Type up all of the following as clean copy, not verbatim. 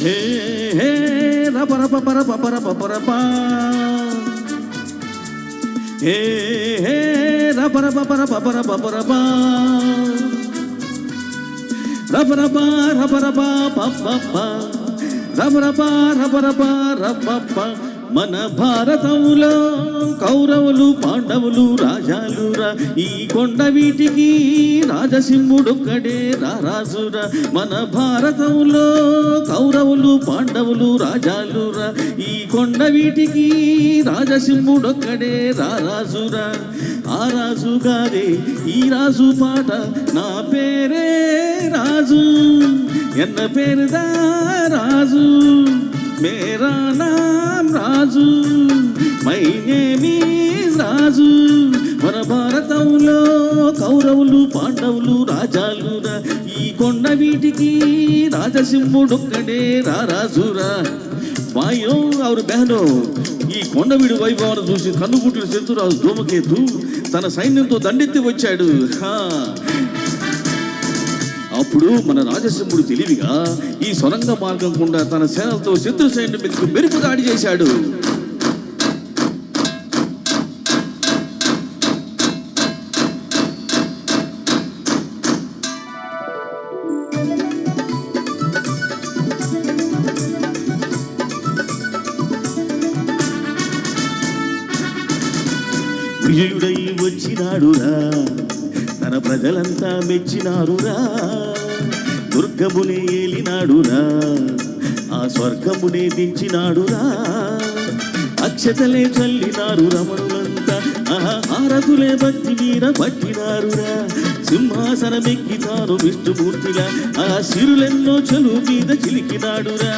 హే హే రపర పపర పపర పపర పా హే హే రపర పపర పపర పపర పా రపర పా రపర పా పప రపర పా రపర పా రపప మన భారతంలో కౌరవులు పాండవులు రాజాలురా ఈ కొండ వీటికి రాజసింహుడొక్కడే రారాజురా మన భారతంలో కౌరవులు పాండవులు రాజాలురా ఈ కొండ వీటికి రాజసింహుడొక్కడే రారాజురా ఆ రాజు గారే ఈ రాజు పాట నా పేరే రాజు ఎన్న పేరుదా రాజు మేరా నామ్ రాజు మై నేమ్ ఈజ్ రాజు మన భారతంలో కౌరవులు పాండవులు రాజాలురా ఈ కొండ వీటికి రాజసింహుడొక్కడే రారాజురా భాయో और बहनों ఈ కొండవీడి వైభవాన్ని చూసి కన్నుగుట్టిన శత్రురాజు ధూమకేతు తన సైన్యంతో దండెత్తి వచ్చాడు. అప్పుడు మన రాజసింహుడు తెలివిగా ఈ సొరంగ మార్గం గుండా తన సేనలతో శత్రు సైన్యం మీదకు మెరుపు దాడి చేశాడు. విజయుడై వచ్చినాడురా తన ప్రజలంతా మెచ్చినారురా దుర్గమునే ఏలినాడురా ఆ స్వర్గమునే దించినాడురా అక్షతలే చల్లినారు రమణులంతా హారతులే భక్తి వీర పట్టినారురా సింహాసనమెక్కి తాను విష్ణుమూర్తిగా ఆ సిరులెన్నో చెలు మీద చిలికినాడురా.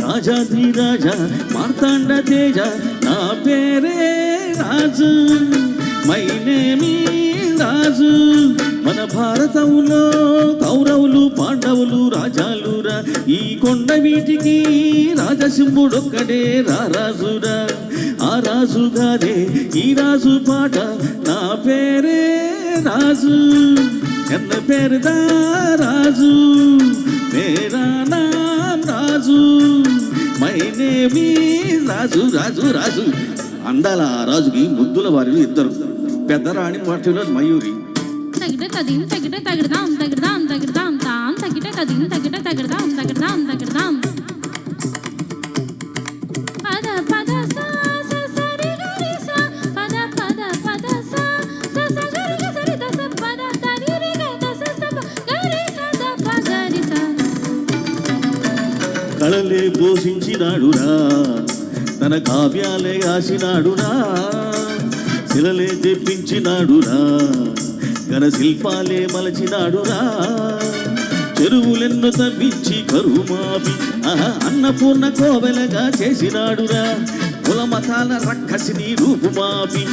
రాజాద్రి రాజా మార్తాండ తేజ నా పేరే రాజు మై నేమ్ ఈజ్ రాజు మన భారతంలో కౌరవులు పాండవులు రాజాలురా ఈ కొండ వీటికి రాజసింహుడొక్కడే రారాజురా ఆ రాజు గారే ఈ రాజు పాట నా పేరే రాజు ఎన్న పేరుదా రాజు మేరా నామ్ రాజు మై నేమ్ ఈజ్ రాజు రాజు రాజు. అందాల ఆ రాజుకి ముద్దుల వారిలో ఇద్దరు పెద్దరాణి మాటలో మయూరి తగిట తదిం తగిట తగిడదాం తగిడదాం తగిడదాం తాం తగిట తదిం తగిట తగిడదాం తగిడదాం తగిడదాం పద పద సా స సరి గరి సా పద పద పద సా స స గరి గ సరి ద స పద తరి రి గ ద స స గరి స ద ప గరి స. కళలే పోషించినాడురా తన కావ్యాలే ఆసినాడురా శిలలే తెప్పించినాడురా ఘన శిల్పాలే మలచినాడురా చెరువులెన్నో తవ్వించి కరుమాపి అన్నపూర్ణ కోవెలగా చేసినాడురా కులమతాల రక్కసిని రూపుమాపి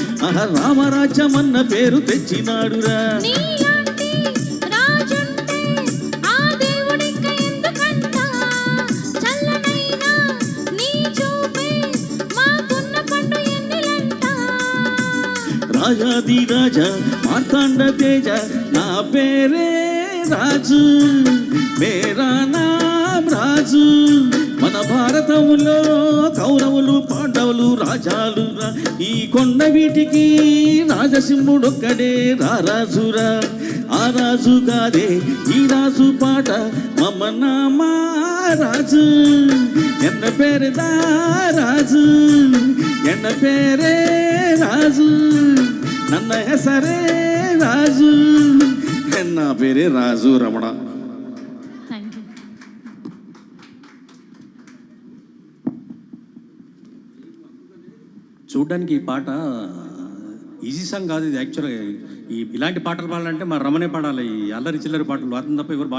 రామరాజ్యమన్న పేరు తెచ్చినాడురా. రాజాది రాజా మార్తాండ తేజ నా పేరే రాజు మేరా నామ్ రాజు మన భారతంలో కౌరవులు పాండవులు రాజాలురా ఈ కొండ వీటికి రాజసింహుడొక్కడే రారాజురా ఆ రాజు గారే ఈ రాజు పాట మమ నామా రాజు ఎన్న పేరుదా రాజు ఎన్న పేరే రాజు ನನ್ನ ಹೆಸರೇ ರಾಜು ಎನ್ನ పేరే రాజు రమణ. చూడ్డానికి ఈ పాట ఈజీ సాంగ్ కాదు ఇది. యాక్చువల్గా ఇలాంటి పాటలు పాడాలంటే మా రమణే పాడాలి. ఈ అల్లరి చిల్లరి పాటలు అతను తప్ప ఎవరు